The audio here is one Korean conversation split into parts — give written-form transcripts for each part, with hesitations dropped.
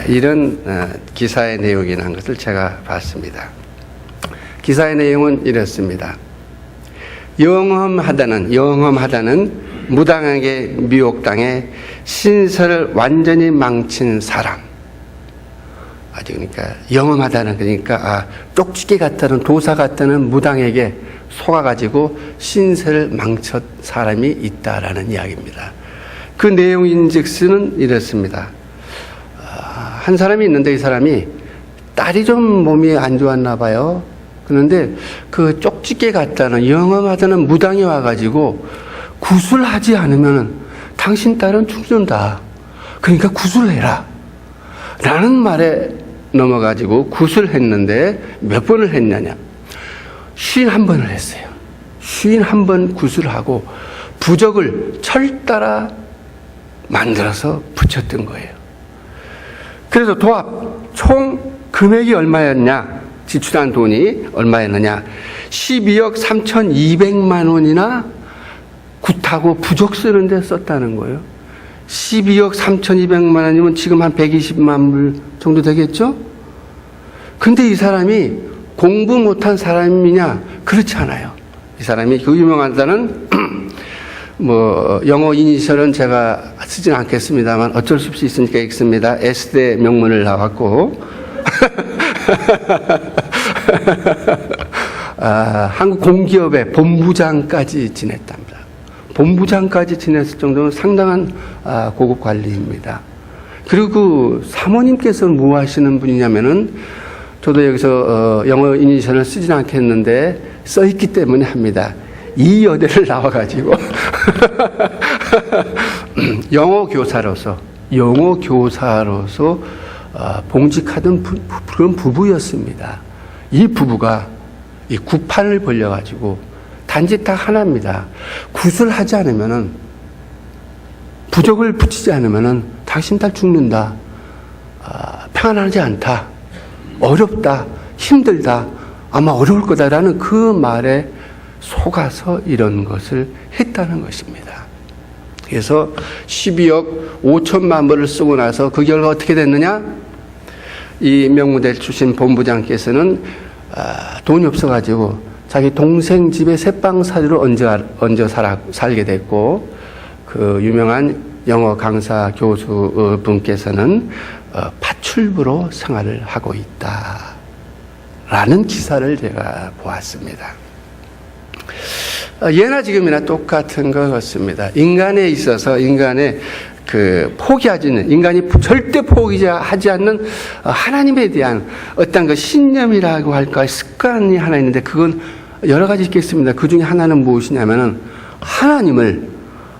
이런 기사의 내용이라는 것을 제가 봤습니다. 기사의 내용은 이렇습니다. 영험하다는 무당에게 미혹당해 신세를 완전히 망친 사람. 그러니까 영험하다는, 그러니까 쪽지게 같다는, 도사 같다는 무당에게 속아가지고 신세를 망쳤 사람이 있다라는 이야기입니다. 그 내용인즉슨 이렇습니다. 한 사람이 있는데 이 사람이 딸이 좀 몸이 안 좋았나 봐요. 그런데 그 쪽지게 같다는, 영험하다는 무당이 와가지고 구술하지 않으면 당신 딸은 죽는다. 그러니까 구술해라 라는 말에 넘어가지고 구술했는데 몇 번을 했냐냐. 51번을 했어요. 51번 구술하고 부적을 철따라 만들어서 붙였던 거예요. 그래서 도합 총 금액이 얼마였냐, 지출한 돈이 얼마였느냐, 12억 3,200만 원이나 굿하고 부적 쓰는데 썼다는 거예요. 12억 3,200만 원이면 지금 한 120만 불 정도 되겠죠? 근데 이 사람이 공부 못한 사람이냐? 그렇지 않아요. 이 사람이 그 유명하다는 영어 이니셜은 제가 쓰진 않겠습니다만 어쩔 수 없이 있으니까 읽습니다. S대 명문을 나왔고 한국 공기업의 본부장까지 지냈답니다. 본부장까지 지냈을 정도면 상당한 고급 관리입니다. 그리고 그 사모님께서는 뭐 하시는 분이냐면은, 저도 여기서 영어 이니셜을 쓰진 않겠는데 써있기 때문에 합니다. 이 여대를 나와가지고 영어 교사로서 봉직하던 그런 부부였습니다. 이 부부가 이 구판을 벌려가지고 단지 딱 하나입니다. 구술하지 않으면은, 부적을 붙이지 않으면은 당신 딸 죽는다. 평안하지 않다. 어렵다. 힘들다. 아마 어려울 거다라는 그 말에 속아서 이런 것을 했다는 것입니다. 그래서 12억 5천만 불을 쓰고 나서 그 결과 어떻게 됐느냐? 이 명문대 출신 본부장께서는 돈이 없어가지고 자기 동생 집에 새빵살이로 얹어 살게 됐고, 그 유명한 영어 강사 교수 분께서는 파출부로 생활을 하고 있다라는 기사를 제가 보았습니다. 예나 지금이나 똑같은 것 같습니다. 인간에 있어서 인간의 포기하지는, 인간이 절대 포기하지 않는 하나님에 대한 어떤 그 신념이라고 할까, 습관이 하나 있는데 그건 여러 가지 있겠습니다. 그 중에 하나는 무엇이냐면은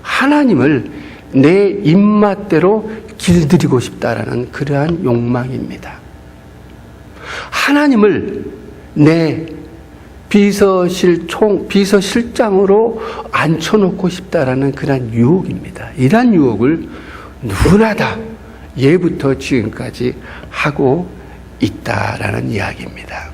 하나님을 내 입맛대로 길들이고 싶다라는 그러한 욕망입니다. 하나님을 내 비서실장으로 앉혀놓고 싶다라는 그런 유혹입니다. 이러한 유혹을 누구나 다 예부터 지금까지 하고 있다라는 이야기입니다.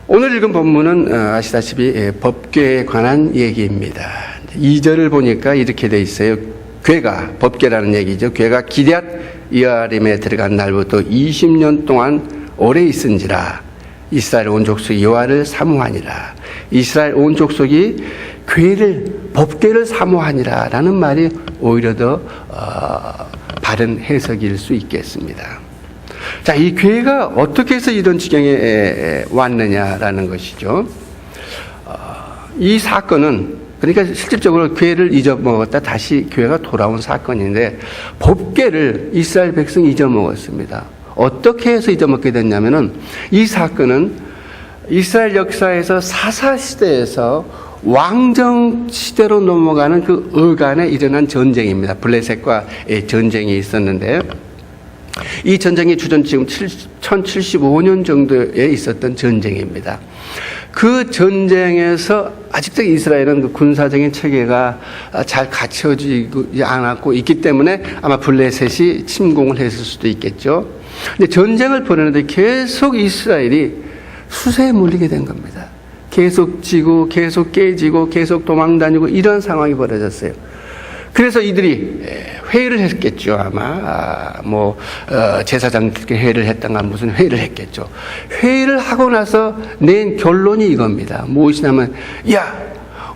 오늘 읽은 본문은 아시다시피 법궤에 관한 얘기입니다. 2절을 보니까 이렇게 돼 있어요. 궤가, 법궤라는 얘기죠. 궤가 기럇 여아림에 들어간 날부터 20년 동안 오래 있은지라 이스라엘 온 족속이 여호와를 사모하니라. 이스라엘 온 족속이 법궤를 사모하니라 라는 말이 오히려 더 바른 해석일 수 있겠습니다. 자, 이 궤가 어떻게 해서 이런 지경에 왔느냐라는 것이죠. 이 사건은, 그러니까 실질적으로 궤를 잊어먹었다 다시 궤가 돌아온 사건인데, 법궤를 이스라엘 백성이 잊어먹었습니다. 어떻게 해서 잊어먹게 됐냐면은, 이 사건은 이스라엘 역사에서 사사시대에서 왕정시대로 넘어가는 그 어간에 일어난 전쟁입니다. 블레셋과의 전쟁이 있었는데, 이 전쟁이 주전 지금 1075년 정도에 있었던 전쟁입니다. 그 전쟁에서 아직도 이스라엘은 그 군사적인 체계가 잘 갖춰지지 않았고 있기 때문에 아마 블레셋이 침공을 했을 수도 있겠죠. 근데 전쟁을 벌이는데 계속 이스라엘이 수세에 몰리게 된 겁니다. 계속 지고, 계속 깨지고, 계속 도망다니고 이런 상황이 벌어졌어요. 그래서 이들이 회의를 했겠죠. 아마 제사장들끼리 회의를 했던가 무슨 회의를 했겠죠. 회의를 하고 나서 낸 결론이 이겁니다. 무엇이냐면, 야,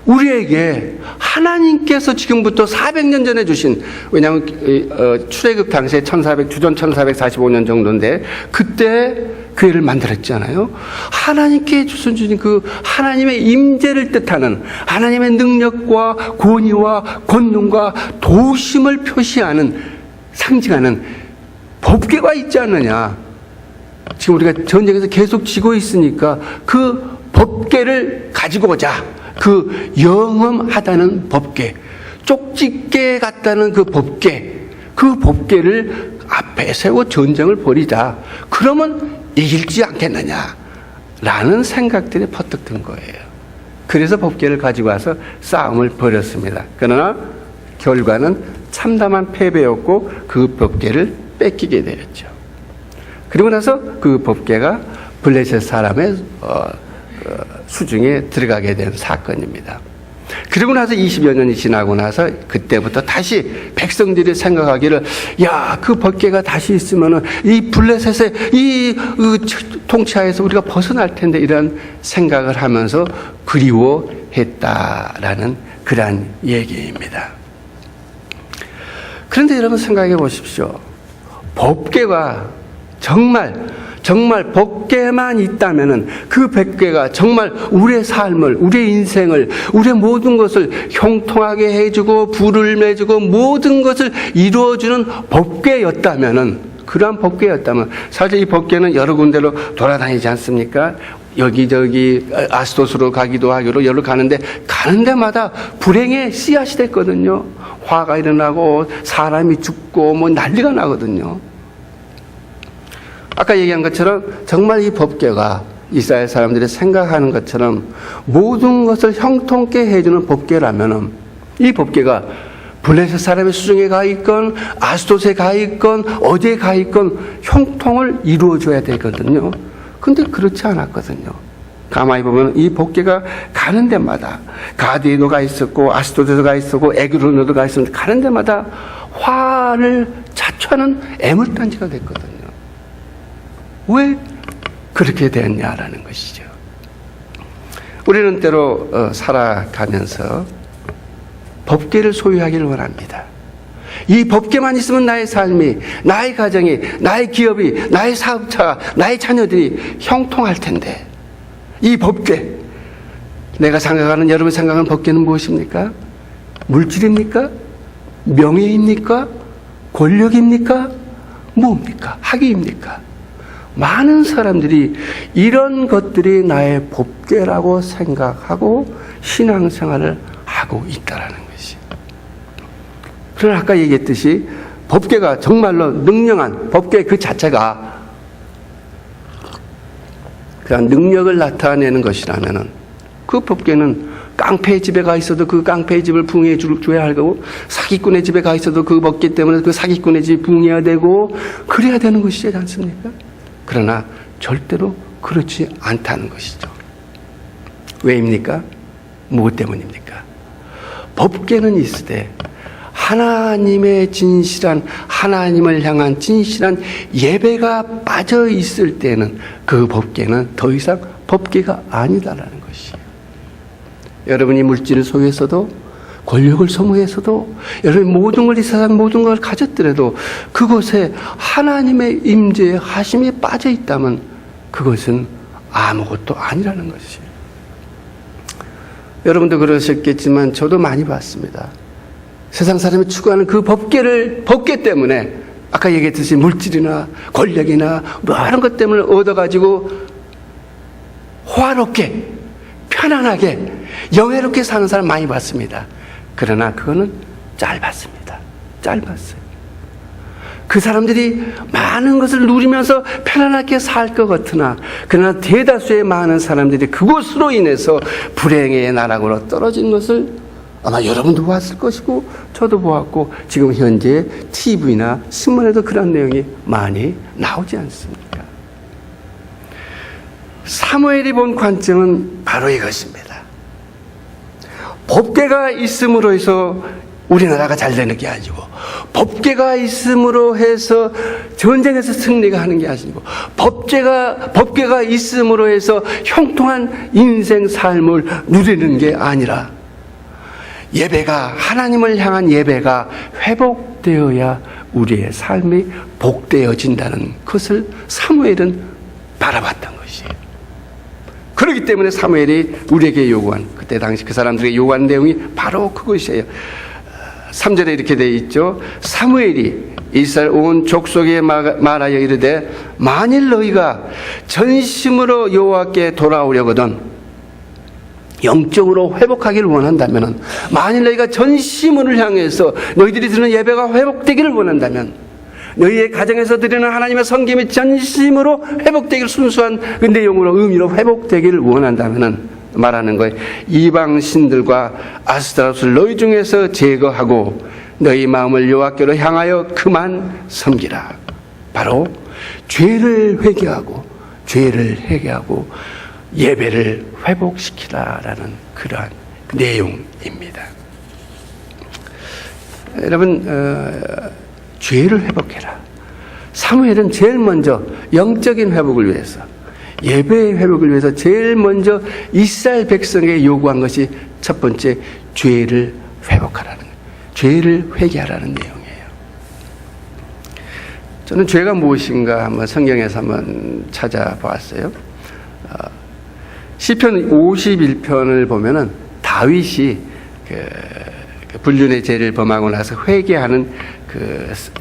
우리에게 하나님께서 지금부터 400년 전에 주신, 왜냐하면 출애굽 당시에 주전 1445년 정도인데 그때 교회를 만들었잖아요. 하나님께 주신 그 하나님의 임재를 뜻하는 하나님의 능력과 권위와 권능과 도심을 표시하는, 상징하는 법궤가 있지 않느냐. 지금 우리가 전쟁에서 계속 지고 있으니까 그 법궤를 가지고 오자. 그 영험하다는 법궤, 쪽집게 같다는 그 법궤, 그 법궤를 앞에 세워 전쟁을 벌이자. 그러면 이길지 않겠느냐라는 생각들이 퍼뜩 든 거예요. 그래서 법궤를 가지고 와서 싸움을 벌였습니다. 그러나 결과는 참담한 패배였고 그 법궤를 뺏기게 되었죠. 그리고 나서 그 법궤가 블레셋 사람의 수중에 들어가게 된 사건입니다. 그리고 나서 20여 년이 지나고 나서 그때부터 다시 백성들이 생각하기를, 야, 그 법궤가 다시 있으면은 이 블레셋의 이 통치하에서 우리가 벗어날 텐데, 이런 생각을 하면서 그리워했다라는 그러한 얘기입니다. 그런데 여러분 생각해 보십시오. 법궤가 정말 법궤만 있다면은 그 법궤가 정말 우리의 삶을, 우리의 인생을, 우리의 모든 것을 형통하게 해주고 불을 내주고 모든 것을 이루어주는 법궤였다면은, 그러한 법궤였다면, 사실 이 법궤는 여러 군데로 돌아다니지 않습니까? 여기저기 아스도스로 가기도 하기로 여러 가는데, 가는 데마다 불행의 씨앗이 됐거든요. 화가 일어나고 사람이 죽고 난리가 나거든요. 아까 얘기한 것처럼 정말 이 법궤가 이스라엘 사람들이 생각하는 것처럼 모든 것을 형통케 해주는 법궤라면, 이 법궤가 블레셋 사람의 수중에 가 있건 아스돗에 가 있건 어디에 가 있건 형통을 이루어줘야 되거든요. 근데 그렇지 않았거든요. 가만히 보면 이 법궤가 가는 데마다, 가드에도 가 있었고 아스돗에도 가 있었고 에그론에도 가 있었는데, 가는 데마다 화를 자초하는 애물단지가 됐거든요. 왜 그렇게 됐냐라는 것이죠. 우리는 때로 살아가면서 법궤를 소유하기를 원합니다. 이 법궤만 있으면 나의 삶이, 나의 가정이, 나의 기업이, 나의 사업차가, 나의 자녀들이 형통할 텐데, 이 법궤, 내가 생각하는, 여러분이 생각하는 법궤는 무엇입니까? 물질입니까? 명예입니까? 권력입니까? 뭡니까? 학위입니까? 많은 사람들이 이런 것들이 나의 법궤라고 생각하고 신앙생활을 하고 있다라는 것이. 그러나 아까 얘기했듯이 법궤가 정말로 능력한, 법궤 그 자체가 그런 능력을 나타내는 것이라면은, 그 법궤는 깡패의 집에 가 있어도 그 깡패의 집을 부흥해 줘야 하고, 사기꾼의 집에 가 있어도 그 법궤 때문에 그 사기꾼의 집이 부흥해야 되고, 그래야 되는 것이지 않습니까? 그러나 절대로 그렇지 않다는 것이죠. 왜입니까? 무엇 때문입니까? 법궤는 있으되 하나님의 진실한, 하나님을 향한 진실한 예배가 빠져 있을 때는 그 법궤는 더 이상 법궤가 아니다라는 것이에요. 여러분이 물질을 소유했어도, 권력을 소유했어도, 여러분이 모든 걸, 이 세상 모든 걸 가졌더라도 그곳에 하나님의 임재의 하심이 빠져 있다면 그것은 아무것도 아니라는 것이에요. 여러분도 그러셨겠지만 저도 많이 봤습니다. 세상 사람이 추구하는 그 법궤 때문에, 아까 얘기했듯이 물질이나 권력이나 이런 것 때문에 얻어가지고 호화롭게, 편안하게, 영예롭게 사는 사람 많이 봤습니다. 그러나 그거는 짧았습니다. 짧았어요. 그 사람들이 많은 것을 누리면서 편안하게 살 것 같으나, 그러나 대다수의 많은 사람들이 그것으로 인해서 불행의 나락으로 떨어진 것을 아마 여러분도 보았을 것이고 저도 보았고, 지금 현재 TV나 신문에도 그런 내용이 많이 나오지 않습니까? 사무엘이 본 관점은 바로 이것입니다. 법궤가 있음으로 해서 우리나라가 잘 되는 게 아니고, 법계가 있음으로 해서 전쟁에서 승리가 하는 게 아니고, 법계가 있음으로 해서 형통한 인생 삶을 누리는 게 아니라, 예배가, 하나님을 향한 예배가 회복되어야 우리의 삶이 복되어진다는 것을 사무엘은 바라봤던 것이에요. 그렇기 때문에 사무엘이 우리에게 요구한, 그때 당시 그 사람들에게 요구한 내용이 바로 그것이에요. 3절에 이렇게 되어 있죠. 사무엘이 이스라엘 온 족속에 말하여 이르되, 만일 너희가 전심으로 여호와께 돌아오려거든, 영적으로 회복하기를 원한다면, 만일 너희가 전심을 향해서 너희들이 드리는 예배가 회복되기를 원한다면, 너희의 가정에서 드리는 하나님의 섬김이 전심으로 회복되기를, 순수한 그 내용으로, 의미로 회복되기를 원한다면 말하는 거예요. 이방 신들과 아스타롯을 너희 중에서 제거하고 너희 마음을 여호와께로 향하여 그만 섬기라. 바로 죄를 회개하고 예배를 회복시키라라는 그러한 내용입니다. 여러분, 죄를 회복해라. 사무엘은 제일 먼저 영적인 회복을 위해서, 예배의 회복을 위해서 제일 먼저 이스라엘 백성에게 요구한 것이 첫 번째, 죄를 회복하라는 거예요. 죄를 회개하라는 내용이에요. 저는 죄가 무엇인가 한번 성경에서 한번 찾아보았어요. 시편 51편을 보면은 다윗이 그 불륜의 죄를 범하고 나서 회개하는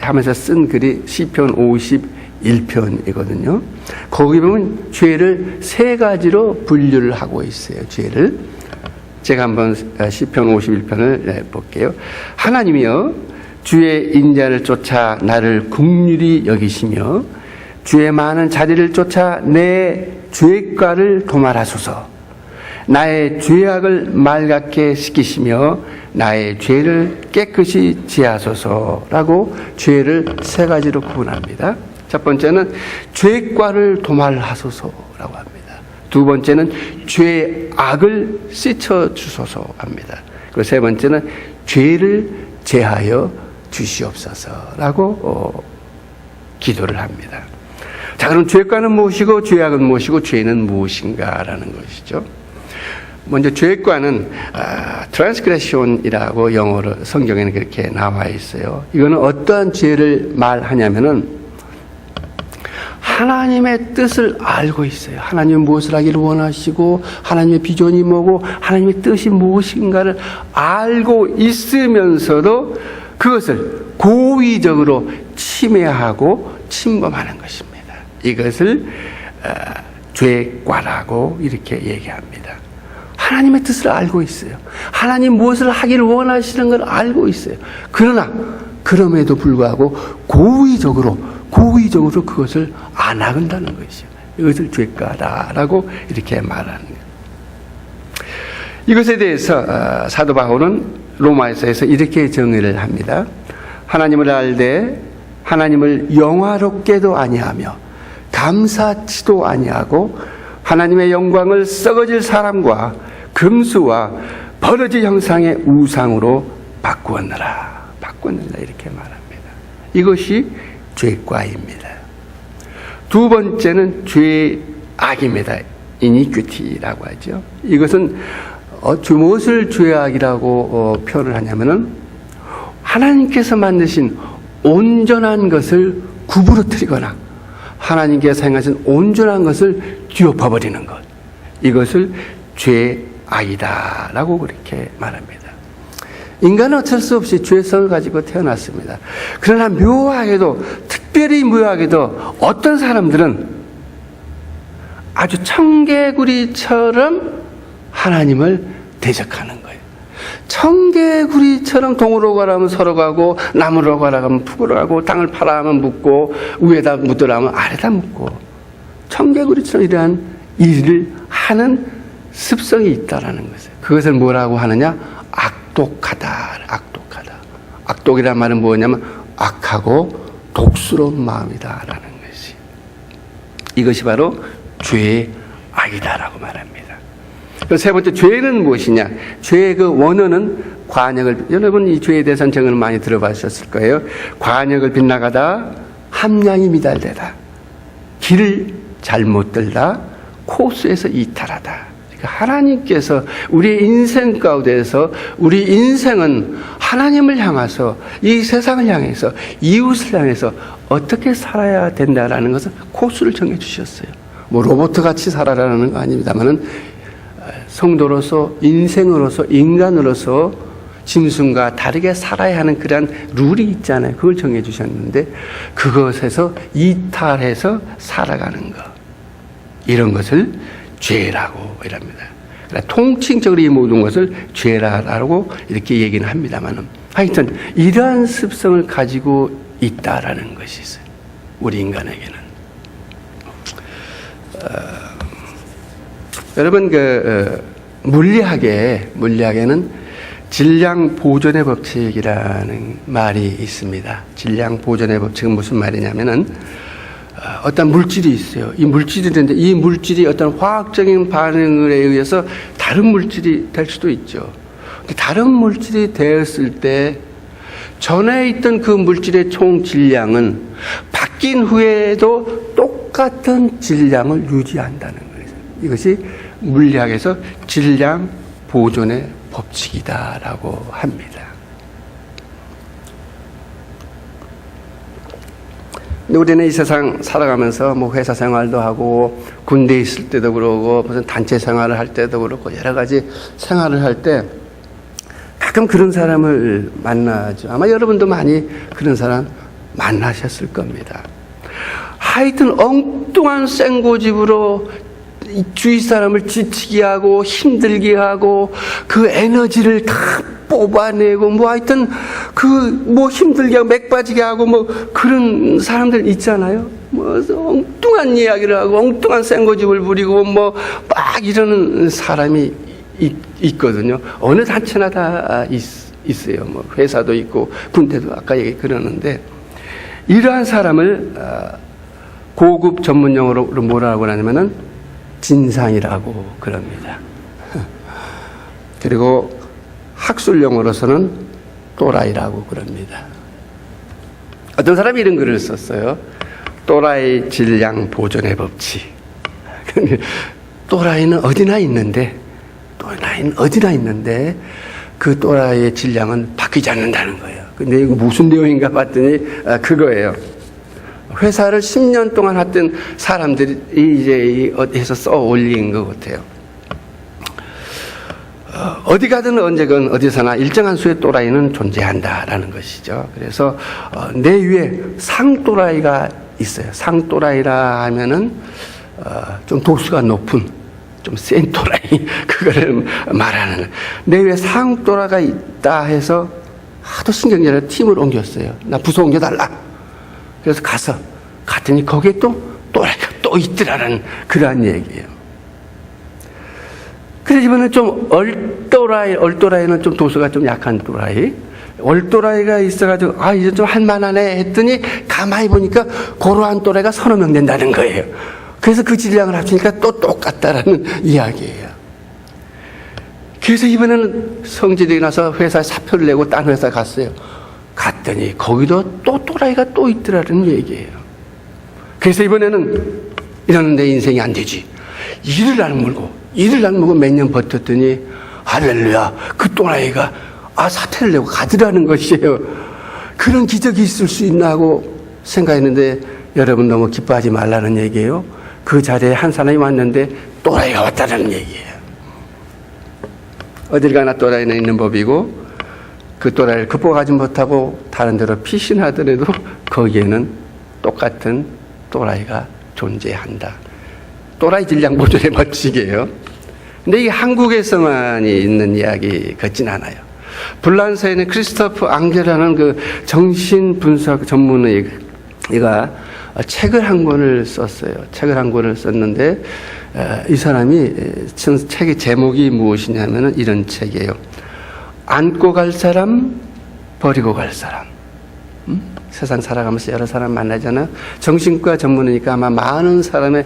하면서 쓴 글이 시편 51편이거든요. 거기 보면 죄를 세 가지로 분류를 하고 있어요. 죄를. 제가 한번 시편 51편을 볼게요. 하나님이여, 주의 인자를 쫓아 나를 긍휼히 여기시며 주의 많은 자리를 쫓아 내 죄과를 도말하소서. 나의 죄악을 맑게 씻기시며 나의 죄를 깨끗이 지하소서라고 죄를 세 가지로 구분합니다. 첫 번째는 죄과를 도말하소서라고 합니다. 두 번째는 죄악을 씻어주소서 합니다. 그리고 세 번째는 죄를 제하여 주시옵소서라고 기도를 합니다. 자, 그럼 죄과는 무엇이고 죄악은 무엇이고 죄는 무엇인가라는 것이죠. 먼저 죄과는 트랜스그레션이라고 영어로 성경에는 그렇게 나와 있어요. 이거는 어떠한 죄를 말하냐면은 하나님의 뜻을 알고 있어요. 하나님은 무엇을 하기를 원하시고 하나님의 비전이 뭐고 하나님의 뜻이 무엇인가를 알고 있으면서도 그것을 고의적으로 침해하고 침범하는 것입니다. 이것을 죄과라고 이렇게 얘기합니다. 하나님의 뜻을 알고 있어요. 하나님 무엇을 하기를 원하시는 걸 알고 있어요. 그러나 그럼에도 불구하고 고의적으로 그것을 안 한다는 것이죠. 이것을 죄과다라고 이렇게 말하는 거예요. 이것에 대해서 사도 바울은 로마서에서 이렇게 정의를 합니다. 하나님을 알되 하나님을 영화롭게도 아니하며 감사치도 아니하고 하나님의 영광을 썩어질 사람과 금수와 버러지 형상의 우상으로 바꾸었느라 이렇게 말합니다. 이것이 죄과입니다. 두 번째는 죄악입니다. iniquity라고 하죠. 이것은 무엇을 죄악이라고 표현을 하냐면은 하나님께서 만드신 온전한 것을 구부러뜨리거나 하나님께서 행하신 온전한 것을 뒤엎어버리는 것, 이것을 죄악이다라고 그렇게 말합니다. 인간은 어쩔 수 없이 죄성을 가지고 태어났습니다. 그러나 묘하게도, 특별히 묘하게도 어떤 사람들은 아주 청개구리처럼 하나님을 대적하는 거예요. 청개구리처럼 동으로 가라면 서로 가고, 나무로 가라면 푸으로 가고, 땅을 파라 하면 묻고, 위에다 묻으라 하면 아래다 묻고, 청개구리처럼 이러한 일을 하는 습성이 있다라는 것이에요. 그것을 뭐라고 하느냐? 악독하다. 악독이란 말은 뭐냐면 악하고 독스러운 마음이다라는 것이. 이것이 바로 죄의 악이다라고 말합니다. 그 세 번째, 죄는 무엇이냐? 죄의 그 원어는 관역을, 여러분 이 죄에 대해서는 정을 많이 들어보셨을 거예요. 관역을 빗나가다, 함량이 미달되다, 길을 잘못 들다, 코스에서 이탈하다. 그러니까 하나님께서 우리 인생 가운데서 우리 인생은 하나님을 향해서, 이 세상을 향해서, 이웃을 향해서 어떻게 살아야 된다라는 것을 코스를 정해 주셨어요. 뭐 로봇 같이 살아라는 거 아닙니다만은 성도로서, 인생으로서, 인간으로서 짐승과 다르게 살아야 하는 그러한 룰이 있잖아요. 그걸 정해 주셨는데 그것에서 이탈해서 살아가는 것, 이런 것을 죄라고 이랍니다. 그러니까 통칭적으로 이 모든 것을 죄라고 이렇게 얘기는 합니다만, 하여튼 이러한 습성을 가지고 있다라는 것이 있어요. 우리 인간에게는. 여러분 물리학에는 질량 보존의 법칙이라는 말이 있습니다. 질량 보존의 법칙은 무슨 말이냐면은 어떤 물질이 있어요. 이 물질이 있는데 이 물질이 어떤 화학적인 반응에 의해서 다른 물질이 될 수도 있죠. 다른 물질이 되었을 때 전에 있던 그 물질의 총 질량은 바뀐 후에도 똑같은 질량을 유지한다는 거예요. 이것이 물리학에서 질량 보존의 법칙이다라고 합니다. 우리는 이 세상 살아가면서 뭐 회사 생활도 하고 군대에 있을 때도 그러고 무슨 단체 생활을 할 때도 그렇고 여러 가지 생활을 할 때 가끔 그런 사람을 만나죠. 아마 여러분도 많이 그런 사람 만나셨을 겁니다. 하여튼 엉뚱한 생고집으로 주위 사람을 지치게 하고 힘들게 하고 그 에너지를 다 뽑아내고 뭐 하여튼 그 뭐 힘들게 하고 맥 빠지게 하고 뭐 그런 사람들 있잖아요. 뭐 엉뚱한 이야기를 하고 엉뚱한 생고집을 부리고 뭐 막 이러는 사람이 있거든요. 어느 단체나 다 있어요. 뭐 회사도 있고 군대도 아까 얘기 그러는데, 이러한 사람을 고급 전문 용어로 뭐라고 하냐면은 진상이라고 그럽니다. 그리고 학술 용어로서는 또라이라고 그럽니다. 어떤 사람이 이런 글을 썼어요. 또라이 질량 보존의 법칙. 또라이는 어디나 있는데 그 또라이의 질량은 바뀌지 않는다는 거예요. 근데 이거 무슨 내용인가 봤더니 그거예요. 회사를 10년 동안 했던 사람들이 이제 어디에서 써 올린 것 같아요. 어디 가든 언제건 어디서나 일정한 수의 또라이는 존재한다라는 것이죠. 그래서 내 위에 상또라이가 있어요. 상또라이라 하면은 좀 도수가 높은, 좀 센 또라이, 그거를 말하는. 내 위에 상또라이가 있다 해서 하도 신경질을 팀을 옮겼어요. 나 부서 옮겨달라. 그래서 갔더니 거기에 또 또라이가 또 있더라는 그러한 얘기예요. 그래서 이번에 좀 얼또라이는 좀 도수가 좀 약한 또라이, 얼또라이가 있어가지고 이제 좀 할만하네 했더니 가만히 보니까 그러한 또라이가 서너 명 된다는 거예요. 그래서 그 질량을 합치니까 또 똑같다라는 이야기예요. 그래서 이번에는 성질이 나서 회사에 사표를 내고 딴 회사 갔어요. 갔더니 거기도 또 또라이가 또 있더라는 얘기예요. 그래서 이번에는 이러는 내 인생이 안 되지. 일을 악물고 몇 년 버텼더니 할렐루야, 그 또라이가 사퇴를 내고 가더라는 것이에요. 그런 기적이 있을 수 있나 하고 생각했는데, 여러분 너무 기뻐하지 말라는 얘기예요. 그 자리에 한 사람이 왔는데 또라이가 왔다는 얘기예요. 어딜 가나 또라이는 있는 법이고, 그 또라이를 극복하지 못하고 다른 데로 피신하더라도 거기에는 똑같은 또라이가 존재한다. 또라이 질량 보존의 법칙이에요. 근데 이게 한국에서만 있는 이야기 같진 않아요. 불란서에 있는 크리스토프 앙게라는 그 정신 분석 전문의가 책을 한 권을 썼어요. 책을 한 권을 썼는데 이 사람이 책의 제목이 무엇이냐면은 이런 책이에요. 안고 갈 사람, 버리고 갈 사람. 세상 살아가면서 여러 사람 만나잖아요. 정신과 전문이니까 아마 많은 사람의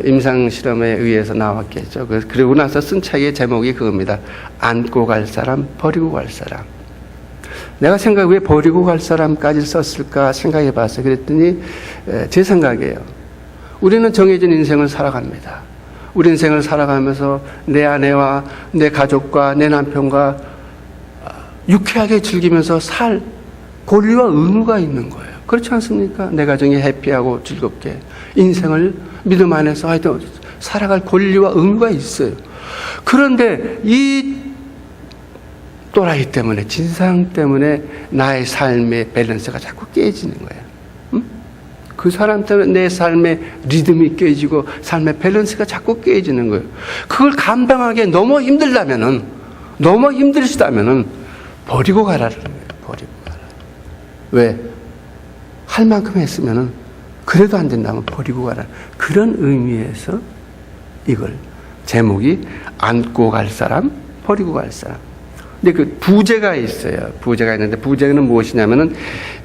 임상 실험에 의해서 나왔겠죠. 그리고 나서 쓴 책의 제목이 그겁니다. 안고 갈 사람, 버리고 갈 사람. 내가 왜 버리고 갈 사람까지 썼을까 생각해 봤어요. 그랬더니 제 생각이에요. 우리는 정해진 인생을 살아갑니다. 우리 인생을 살아가면서 내 아내와 내 가족과 내 남편과 유쾌하게 즐기면서 살 권리와 의무가 있는 거예요. 그렇지 않습니까? 내 가정이 해피하고 즐겁게 인생을 믿음 안에서 하여튼 살아갈 권리와 의무가 있어요. 그런데 이 또라이 때문에, 진상 때문에 나의 삶의 밸런스가 자꾸 깨지는 거예요. 응? 그 사람 때문에 내 삶의 리듬이 깨지고 삶의 밸런스가 자꾸 깨지는 거예요. 그걸 감당하기에 너무 힘들다면은, 너무 힘들시다면은 버리고 가라는 거예요. 버리고 가라. 왜? 할 만큼 했으면은 그래도 안 된다면 버리고 가라. 그런 의미에서 이걸 제목이 안고 갈 사람, 버리고 갈 사람. 근데 그 부제가 있어요. 부제가 있는데 부제는 무엇이냐면은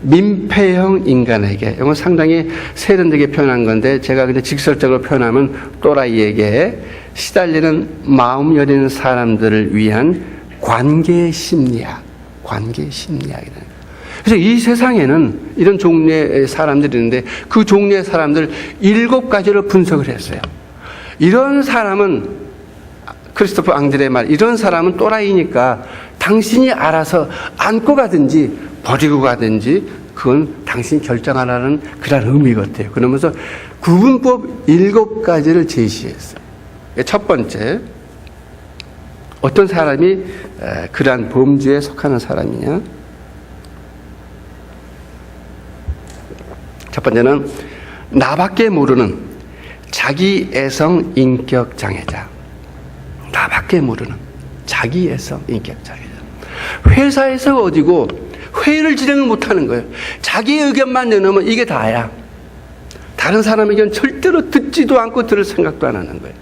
민폐형 인간에게, 이건 상당히 세련되게 표현한 건데 제가 그냥 직설적으로 표현하면 또라이에게 시달리는 마음 여린 사람들을 위한 관계 심리학, 관계 심리학이라는 거예요. 그래서 이 세상에는 이런 종류의 사람들이 있는데 그 종류의 사람들 7가지로 분석을 했어요. 이런 사람은 크리스토프 앙드레의 말, 이런 사람은 또라이니까 당신이 알아서 안고 가든지 버리고 가든지 그건 당신이 결정하라는 그런 의미 같아요. 그러면서 구분법 7가지를 제시했어요. 첫 번째, 어떤 사람이 그러한 범주에 속하는 사람이냐? 첫 번째는 나밖에 모르는 자기애성 인격 장애자. 나밖에 모르는 자기애성 인격 장애자. 회사에서 어디고 회의를 진행을 못하는 거예요. 자기 의견만 내놓으면 이게 다야. 다른 사람 의견 절대로 듣지도 않고 들을 생각도 안 하는 거예요.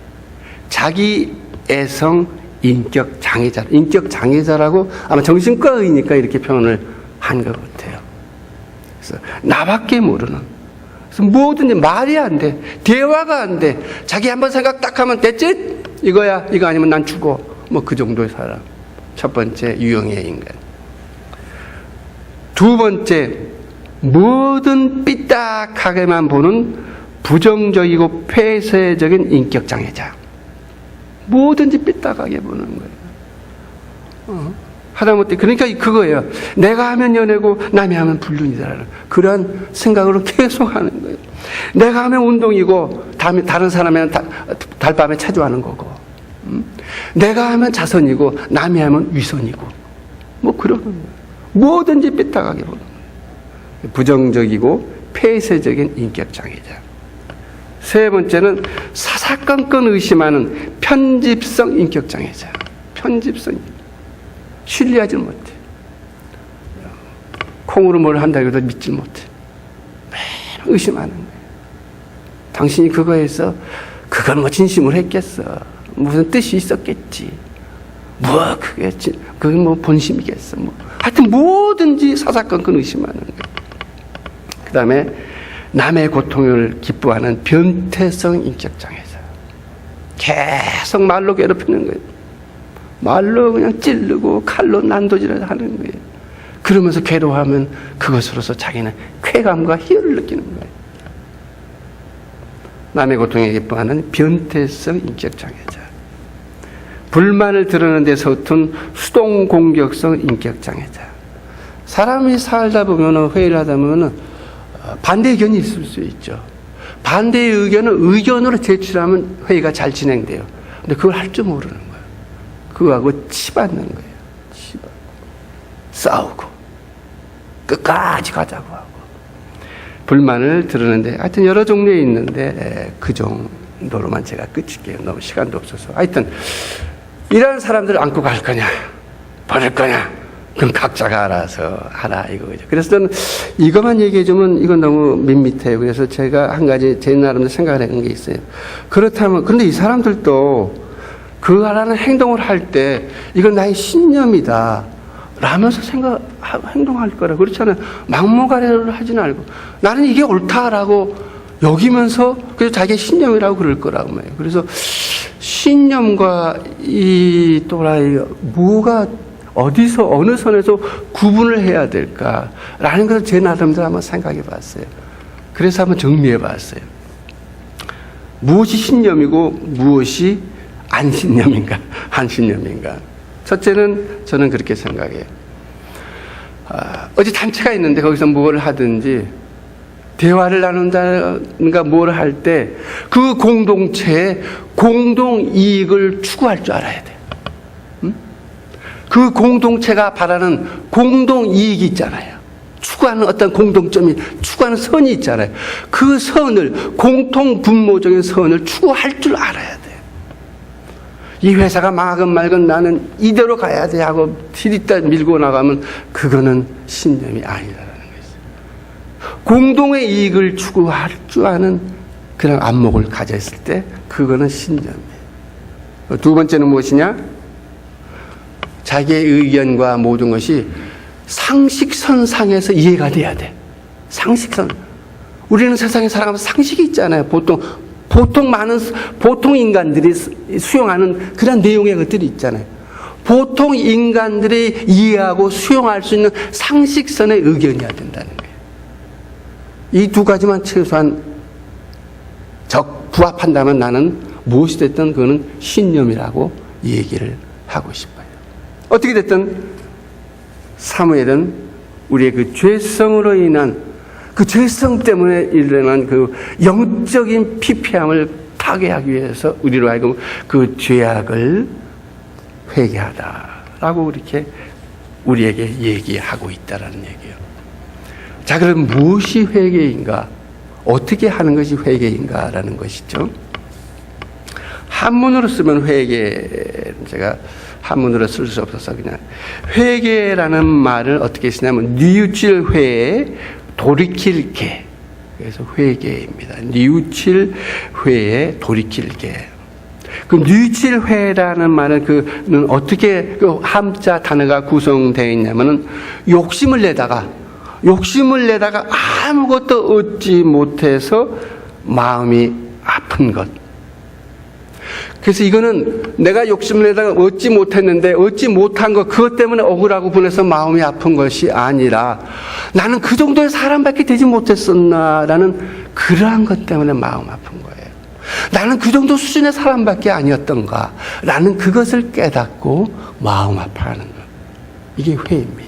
자기애성 인격 장애자. 인격 장애자라고 아마 정신과의니까 이렇게 표현을 한 것 같아요. 그래서 나밖에 모르는. 그래서 뭐든지 말이 안 돼. 대화가 안 돼. 자기 한번 생각 딱 하면 됐지? 이거야. 이거 아니면 난 죽어. 뭐 그 정도의 사람. 첫 번째 유형의 인간. 두 번째, 뭐든 삐딱하게만 보는 부정적이고 폐쇄적인 인격 장애자. 뭐든지 삐딱하게 보는 거예요. 하다못해 그러니까 그거예요. 내가 하면 연애고 남이 하면 불륜이다라는 그런 생각으로 계속 하는 거예요. 내가 하면 운동이고 다른 사람은 달밤에 체조하는 거고, 내가 하면 자선이고 남이 하면 위선이고, 뭐 그러는 거예요. 뭐든지 삐딱하게 보는 거예요. 부정적이고 폐쇄적인 인격 장애자. 세 번째는 사사건건 의심하는 편집성 인격 장애자. 편집성. 신뢰하지 못해. 콩으로 뭘 한다고 해도 믿지 못해. 매일 의심하는 거예요. 당신이 그거에서 그건 뭐 진심으로 했겠어. 무슨 뜻이 있었겠지. 뭐 그게 뭐 본심이겠어. 뭐 하여튼 뭐든지 사사건건 의심하는 거예요. 그 다음에 남의 고통을 기뻐하는 변태성 인격 장애자. 계속 말로 괴롭히는 거예요. 말로 그냥 찌르고 칼로 난도질을 하는 거예요. 그러면서 괴로워하면 그것으로서 자기는 쾌감과 희열을 느끼는 거예요. 남의 고통에 기뻐하는 변태성 인격 장애자. 불만을 드러내는 데 서툰 수동 공격성 인격 장애자. 사람이 살다 보면 회의를 하다 보면 반대 의견이 있을 수 있죠. 반대의 의견을 의견으로 제출하면 회의가 잘 진행돼요. 근데 그걸 할 줄 모르는 거예요. 그거하고 치받는 거예요. 치받고 싸우고 끝까지 가자고 하고 불만을 드러내는데 하여튼 여러 종류에 있는데 그 정도로만 제가 끝일게요. 너무 시간도 없어서. 하여튼 이런 사람들을 안고 갈 거냐 버릴 거냐 그럼 각자가 알아서 하라 이거죠. 그래서 저는 이것만 얘기해주면 이건 너무 밋밋해요. 그래서 제가 한 가지 제 나름대로 생각을 해본 게 있어요. 그렇다면 근데 이 사람들도 그 하라는 행동을 할 때 이건 나의 신념이다. 라면서 행동할 거라. 그렇잖아요. 막무가내로 하진 않고 나는 이게 옳다라고 여기면서 그래서 자기의 신념이라고 그럴 거라고 말이에요. 그래서 신념과 이 또라이가 뭐가 어디서 어느 선에서 구분을 해야 될까라는 것을 제 나름대로 한번 생각해 봤어요. 그래서 한번 정리해 봤어요. 무엇이 신념이고 무엇이 안신념인가, 안신념인가. 첫째는 저는 그렇게 생각해요. 어디 단체가 있는데 거기서 뭘 하든지 대화를 나눈다든가 뭘 할 때 그 공동체의 공동 이익을 추구할 줄 알아야 돼. 그 공동체가 바라는 공동 이익이 있잖아요. 추구하는 어떤 공동점이, 추구하는 선이 있잖아요. 그 선을, 공통 분모적인 선을 추구할 줄 알아야 돼. 이 회사가 망하건 말건 나는 이대로 가야 돼 하고 디디다 밀고 나가면 그거는 신념이 아니라는 거죠. 공동의 이익을 추구할 줄 아는 그런 안목을 가졌을 때 그거는 신념이에요. 두 번째는 무엇이냐? 자기의 의견과 모든 것이 상식선상에서 이해가 돼야 돼. 상식선. 우리는 세상에 살아가면서 상식이 있잖아요. 보통 인간들이 수용하는 그런 내용의 것들이 있잖아요. 보통 인간들이 이해하고 수용할 수 있는 상식선의 의견이어야 된다는 거예요. 이 두 가지만 최소한 부합한다면 나는 무엇이 됐든 그거는 신념이라고 얘기를 하고 싶어요. 어떻게 됐든 사무엘은 우리의 그 죄성으로 인한 그 죄성 때문에 일어난 그 영적인 피폐함을 타개하기 위해서 우리로 하여금 그 죄악을 회개하다라고 이렇게 우리에게 얘기하고 있다라는 얘기예요. 자, 그럼 무엇이 회개인가? 어떻게 하는 것이 회개인가라는 것이죠. 한문으로 쓰면 회개, 제가 한문으로 쓸 수 없어서 그냥 회개라는 말을 어떻게 쓰냐면 뉘우칠 회에 돌이킬 개. 그래서 회개입니다. 뉘우칠 회에 돌이킬 개. 그 뉘우칠 회라는 말은 그는 어떻게 그 함자 단어가 구성되어 있냐면은 욕심을 내다가 아무것도 얻지 못해서 마음이 아픈 것. 그래서 이거는 내가 욕심을 내다가 얻지 못했는데 얻지 못한 것 그것 때문에 억울하고 분해서 마음이 아픈 것이 아니라 나는 그 정도의 사람밖에 되지 못했었나라는 그러한 것 때문에 마음 아픈 거예요. 나는 그 정도 수준의 사람밖에 아니었던가라는 그것을 깨닫고 마음 아파하는 것. 이게 회입니다.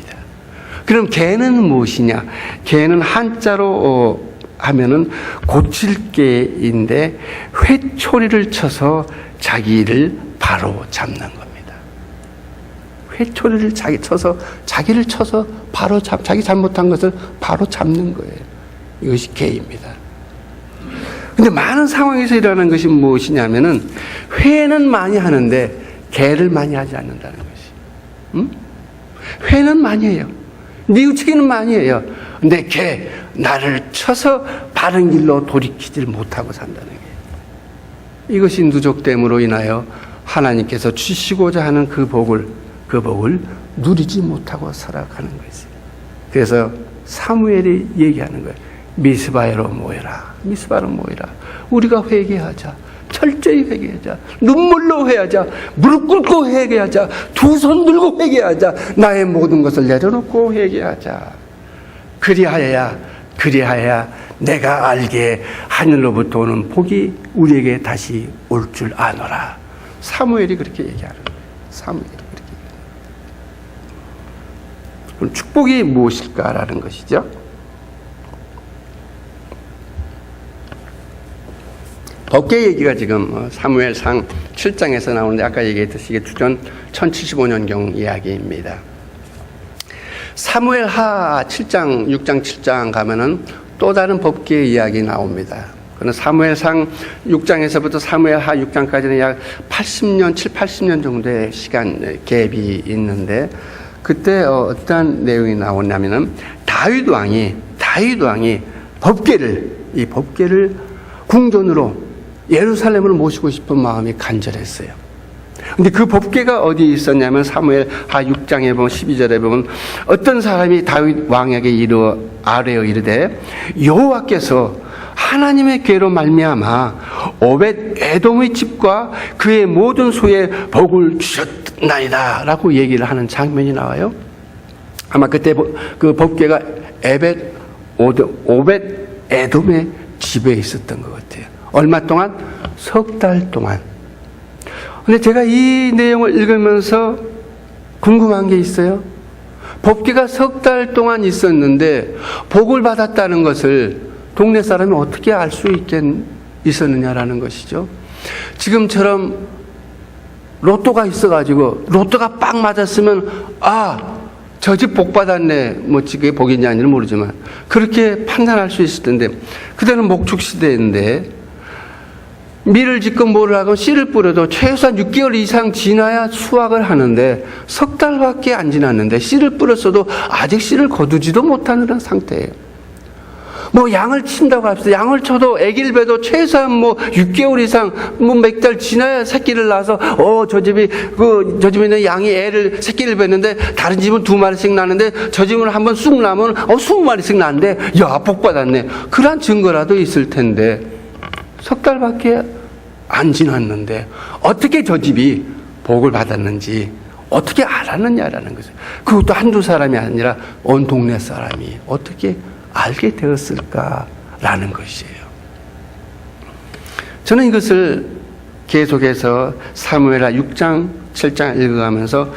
그럼 개는 무엇이냐? 개는 한자로 하면은 고칠 개인데 회초리를 쳐서 자기를 바로 잡는 겁니다. 회초리를 자기를 쳐서 바로 자기 잘못한 것을 바로 잡는 거예요. 이것이 개입니다. 근데 많은 상황에서 일어나는 것이 무엇이냐면은 회는 많이 하는데 개를 많이 하지 않는다는 것이. 회는 많이 해요. 뉘우치기는 많이 해요. 근데 개, 나를 쳐서 바른 길로 돌이키질 못하고 산다는 게. 이것이 누적됨으로 인하여 하나님께서 주시고자 하는 그 복을 누리지 못하고 살아가는 거지. 그래서 사무엘이 얘기하는 거예요. 미스바로 모여라. 우리가 회개하자. 철저히 회개하자. 눈물로 회개하자. 무릎 꿇고 회개하자. 두 손 들고 회개하자. 나의 모든 것을 내려놓고 회개하자. 그리하여야 내가 알게 하늘로부터 오는 복이 우리에게 다시 올 줄 아노라. 사무엘이 그렇게 얘기하는 거예요. 사무엘이 그렇게 얘기하는 거예요. 그럼 축복이 무엇일까라는 것이죠. 법계 얘기가 지금 사무엘상 7장에서 나오는데 아까 얘기했듯이 이게 주전 1075년경 이야기입니다. 사무엘하 7장, 6장, 7장 가면은 또 다른 법계의 이야기 나옵니다. 그는 사무엘상 6장에서부터 사무엘하 6장까지는 약 80년, 80년 정도의 시간 갭이 있는데 그때 어떤 내용이 나오냐면은 다윗 왕이 이 법계를 궁전으로 예루살렘을 모시고 싶은 마음이 간절했어요. 근데 그 법궤가 어디에 있었냐면 사무엘 하 6장에 보면 12절에 보면 어떤 사람이 다윗 왕에게 아뢰어 이르되 여호와께서 하나님의 궤로 말미암아 오벳 에돔의 집과 그의 모든 소에 복을 주셨나이다 라고 얘기를 하는 장면이 나와요. 아마 그때 그 법궤가 오벳 에돔의 집에 있었던 것 같아요. 얼마 동안? 석 달 동안. 근데 제가 이 내용을 읽으면서 궁금한 게 있어요. 법궤가 석 달 동안 있었는데 복을 받았다는 것을 동네 사람이 어떻게 알 수 있었느냐라는 것이죠. 지금처럼 로또가 있어가지고 로또가 빵 맞았으면 저 집 복 받았네. 뭐 그게 복인지 아닌지 모르지만 그렇게 판단할 수 있을 텐데 그때는 목축 시대인데 밀을 짓고 뭐를 하고 씨를 뿌려도 최소한 6개월 이상 지나야 수확을 하는데 석 달밖에 안 지났는데 씨를 뿌렸어도 아직 씨를 거두지도 못하는 그런 상태예요. 뭐 양을 친다고 합시다. 양을 쳐도 아기를 배도 최소한 뭐 6개월 이상 뭐 몇 달 지나야 새끼를 낳아서 저 집에 있는 양이 새끼를 뱉는데 다른 집은 2마리씩 낳는데 저 집은 한번 쑥 나면 20마리씩 낳는데 야 복 받았네. 그런 증거라도 있을 텐데 석 달밖에 안 지났는데 어떻게 저 집이 복을 받았는지 어떻게 알았느냐라는 거죠. 그것도 한두 사람이 아니라 온 동네 사람이 어떻게 알게 되었을까라는 것이에요. 저는 이것을 계속해서 사무엘하 6장, 7장 읽어가면서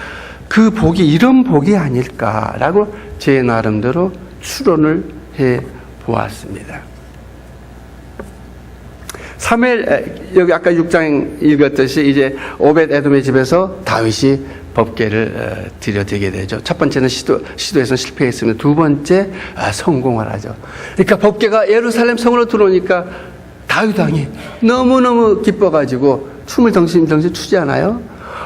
그 복이 이런 복이 아닐까라고 제 나름대로 추론을 해 보았습니다. 사무엘 여기 아까 6장 읽었듯이 이제 오벳 에돔의 집에서 다윗이 법궤를 들여드리게 되죠. 첫 번째는 시도에서 실패했으면 두 번째 성공을 하죠. 그러니까 법궤가 예루살렘 성으로 들어오니까 다윗 왕이 너무너무 기뻐가지고 춤을 덩실 추지 않아요?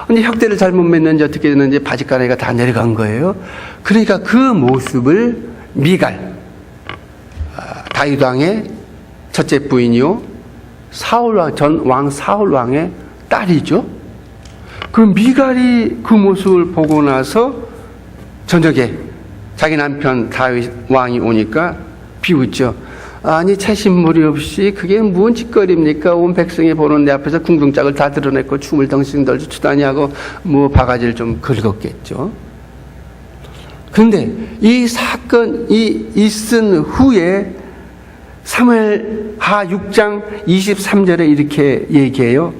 근데 혁대를 잘못 맸는지 어떻게 됐는지 바짓가랑이가 다 내려간 거예요. 그러니까 그 모습을 미갈 다윗 왕의 첫째 부인이요 전 왕 사울 왕의 딸이죠. 그 미갈이 그 모습을 보고 나서 저녁에 자기 남편 다윗 왕이 오니까 비웃죠. 아니 채신물이 없이 그게 무슨 짓거리입니까? 온 백성이 보는 내 앞에서 궁둥짝을 다 드러냈고 춤을 덩실덩실 추다니 하고 뭐 바가지를 좀 긁었겠죠. 그런데 이 사건이 있은 후에 사무엘하 6장 23절에 이렇게 얘기해요.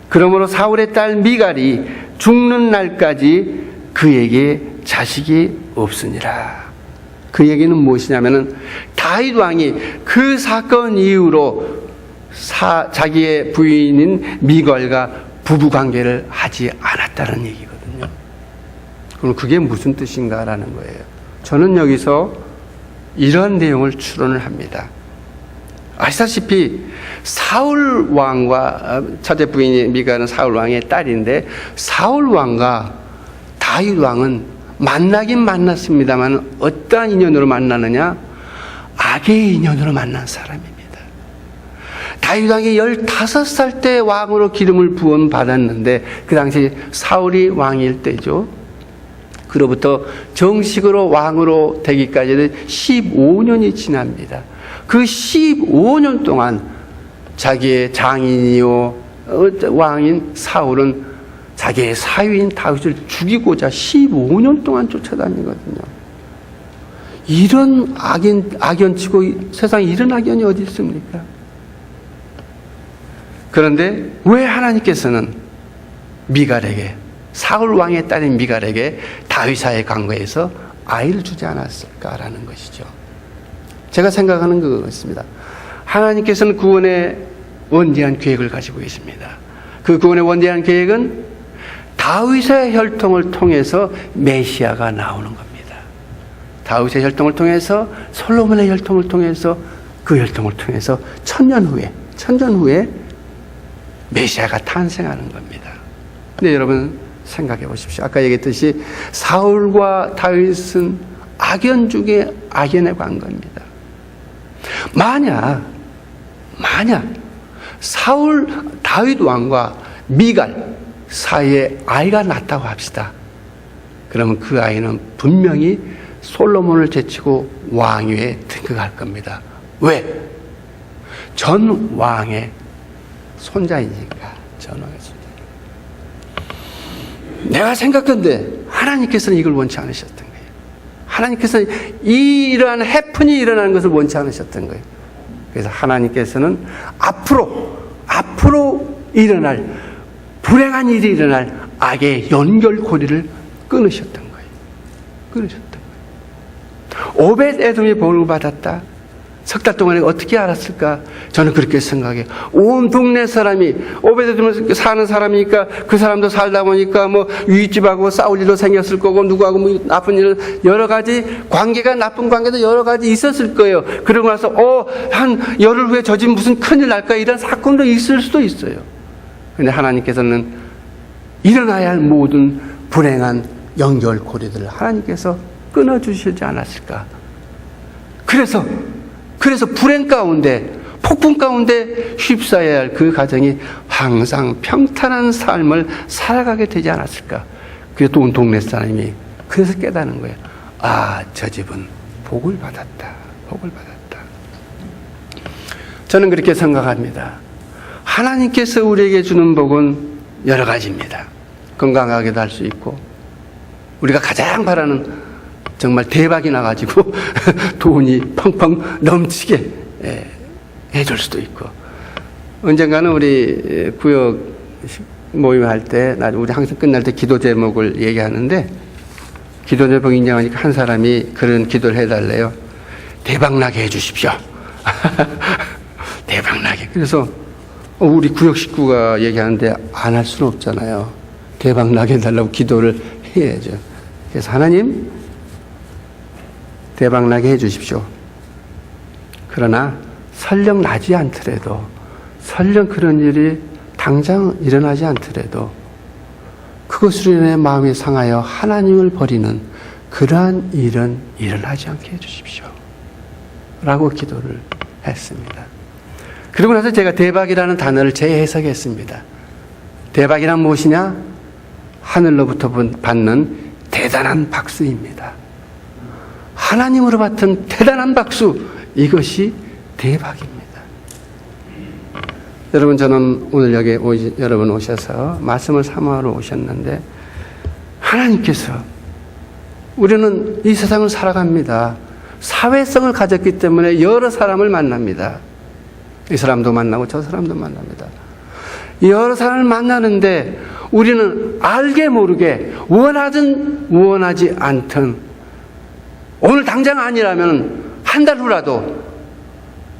그러므로 사울의 딸 미갈이 죽는 날까지 그에게 자식이 없으니라. 그 얘기는 무엇이냐면은 다윗 왕이 그 사건 이후로 자기의 부인인 미갈과 부부 관계를 하지 않았다는 얘기거든요. 그럼 그게 무슨 뜻인가라는 거예요. 저는 여기서 이런 내용을 추론을 합니다. 아시다시피 사울 왕과 첫째 부인이 미갈은 사울 왕의 딸인데 사울 왕과 다윗 왕은 만나긴 만났습니다만 어떠한 인연으로 만나느냐? 악의 인연으로 만난 사람입니다. 다윗 왕이 15살 때 왕으로 기름을 부음 받았는데 그 당시 사울이 왕일 때죠. 그로부터 정식으로 왕으로 되기까지는 15년이 지납니다. 그 15년 동안 자기의 장인이요 왕인 사울은 자기의 사위인 다윗을 죽이고자 15년 동안 쫓아다니거든요. 이런 악연치고 세상에 이런 악연이 어디 있습니까? 그런데 왜 하나님께서는 미갈에게 사울 왕의 딸인 미갈에게 다윗사의 관계에서 아이를 주지 않았을까라는 것이죠. 제가 생각하는 그것입니다. 하나님께서는 구원의 원대한 계획을 가지고 계십니다. 그 구원의 원대한 계획은 다윗의 혈통을 통해서 메시아가 나오는 겁니다. 다윗의 혈통을 통해서 솔로몬의 혈통을 통해서 그 혈통을 통해서 천년 후에 메시아가 탄생하는 겁니다. 근데 여러분 생각해 보십시오. 아까 얘기했듯이 사울과 다윗은 악연 중에 악연에 간 겁니다. 만약 다윗 왕과 미갈 사이에 아이가 낳았다고 합시다. 그러면 그 아이는 분명히 솔로몬을 제치고 왕위에 등극할 겁니다. 왜? 전 왕의 손자이니까. 전 왕의 손자. 내가 생각건데 하나님께서는 이걸 원치 않으셨던 거예요. 하나님께서는 이러한 해픈이 일어나는 것을 원치 않으셨던 거예요. 그래서 하나님께서는 앞으로 일어날 불행한 일이 일어날 악의 연결고리를 끊으셨던 거예요. 끊으셨던 거예요. 오벳 에돔이 복을 받았다. 석 달 동안에 어떻게 알았을까? 저는 그렇게 생각해요. 온 동네 사람이 오벳 에돔에 사는 사람이니까 그 사람도 살다 보니까 뭐 윗집하고 싸울 일도 생겼을 거고 누구하고 뭐 나쁜 일 여러 가지 관계가 나쁜 관계도 여러 가지 있었을 거예요. 그러고 나서 한 열흘 후에 저 집 무슨 큰일 날까 이런 사건도 있을 수도 있어요. 근데 하나님께서는 일어나야 할 모든 불행한 연결고리들을 하나님께서 끊어주시지 않았을까? 그래서 불행 가운데, 폭풍 가운데 휩싸여야 할 그 가정이 항상 평탄한 삶을 살아가게 되지 않았을까? 그래서 또 온 동네 사람이 그래서 깨닫는 거예요. 아, 저 집은 복을 받았다. 복을 받았다. 저는 그렇게 생각합니다. 하나님께서 우리에게 주는 복은 여러 가지입니다. 건강하게도 할 수 있고, 우리가 가장 바라는 정말 대박이 나가지고 돈이 펑펑 넘치게 해줄 수도 있고, 언젠가는 우리 구역 모임할 때, 우리 항상 끝날 때 기도 제목을 얘기하는데, 기도 제목 인정하니까 한 사람이 그런 기도를 해달래요. 대박나게 해주십시오. 대박나게. 그래서 우리 구역 식구가 얘기하는데 안 할 수는 없잖아요. 대박나게 해달라고 기도를 해야죠. 그래서 하나님, 대박나게 해주십시오. 그러나 설령 나지 않더라도, 설령 그런 일이 당장 일어나지 않더라도 그것으로 인해 마음이 상하여 하나님을 버리는 그러한 일은 일어나지 않게 해주십시오. 라고 기도를 했습니다. 그리고 나서 제가 대박이라는 단어를 재해석했습니다. 대박이란 무엇이냐? 하늘로부터 받는 대단한 박수입니다. 하나님으로 받은 대단한 박수, 이것이 대박입니다. 여러분, 저는 오늘 여기 여러분 오셔서 말씀을 사모하러 오셨는데, 하나님께서, 우리는 이 세상을 살아갑니다. 사회성을 가졌기 때문에 여러 사람을 만납니다. 이 사람도 만나고 저 사람도 만납니다. 여러 사람을 만나는데 우리는 알게 모르게 원하든 원하지 않든, 오늘 당장 아니라면 한 달 후라도,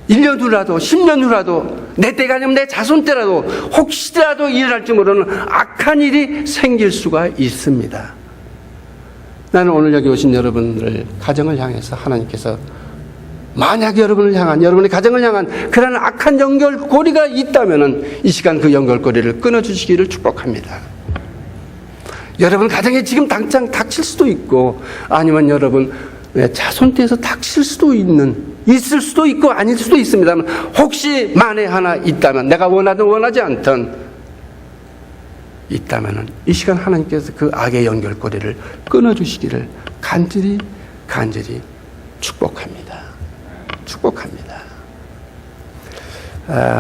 1년 후라도, 10년 후라도, 내 때가 아니면 내 자손 때라도 혹시라도 일어날지 모르는 악한 일이 생길 수가 있습니다. 나는 오늘 여기 오신 여러분들 가정을 향해서 하나님께서 만약 여러분을 향한, 여러분의 가정을 향한 그런 악한 연결고리가 있다면 이 시간 그 연결고리를 끊어주시기를 축복합니다. 여러분 가정에 지금 당장 닥칠 수도 있고, 아니면 여러분 자손 때에서 닥칠 수도 있을 수도 있고 아닐 수도 있습니다만, 혹시 만에 하나 있다면, 내가 원하든 원하지 않든 있다면 이 시간 하나님께서 그 악의 연결고리를 끊어주시기를 간절히 축복합니다. 축복합니다.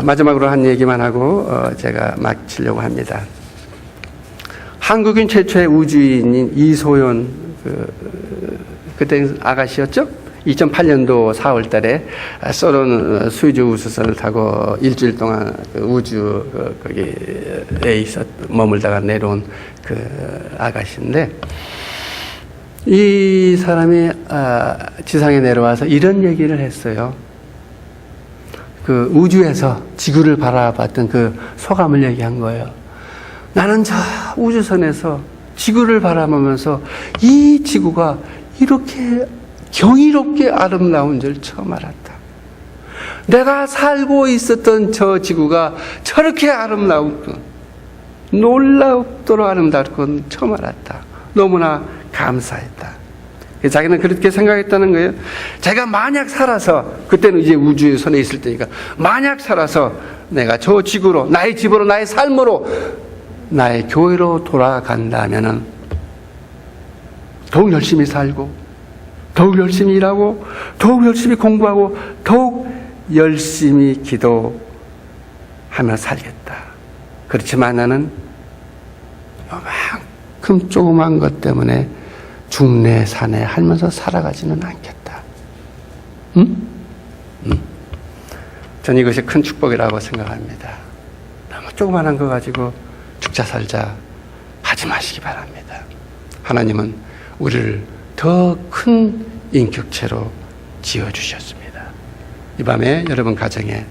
마지막으로 한 얘기만 하고 제가 마치려고 합니다. 한국인 최초의 우주인인 이소연, 그때 아가씨였죠? 2008년도 4월 달에 소련 수이즈 우주선을 타고 일주일 동안 우주 거기에 머물다가 내려온 그 아가씨인데, 이 사람이 지상에 내려와서 이런 얘기를 했어요. 그 우주에서 지구를 바라봤던 그 소감을 얘기한 거예요. 나는 저 우주선에서 지구를 바라보면서 이 지구가 이렇게 경이롭게 아름다운 줄 처음 알았다. 내가 살고 있었던 저 지구가 저렇게 아름다웠고 놀랍도록 아름답고 처음 알았다. 너무나 감사했다. 자기는 그렇게 생각했다는 거예요. 자기가 만약 살아서, 그때는 이제 우주선에 있을 때니까, 만약 살아서 내가 저 지구로, 나의 집으로, 나의 삶으로 나의 교회로 돌아간다면은 더욱 열심히 살고, 더욱 열심히 일하고, 더욱 열심히 공부하고, 더욱 열심히 기도하며 살겠다. 그렇지만 나는 요만큼 조그만 것 때문에 중내 산에 하면서 살아가지는 않겠다. 응? 저는 이것이 큰 축복이라고 생각합니다. 너무 조그만한 거 가지고 죽자 살자 하지 마시기 바랍니다. 하나님은 우리를 더 큰 인격체로 지어주셨습니다. 이 밤에 여러분 가정에,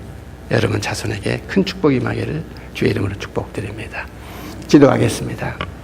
여러분 자손에게 큰 축복이 임하기를 주의 이름으로 축복드립니다. 기도하겠습니다.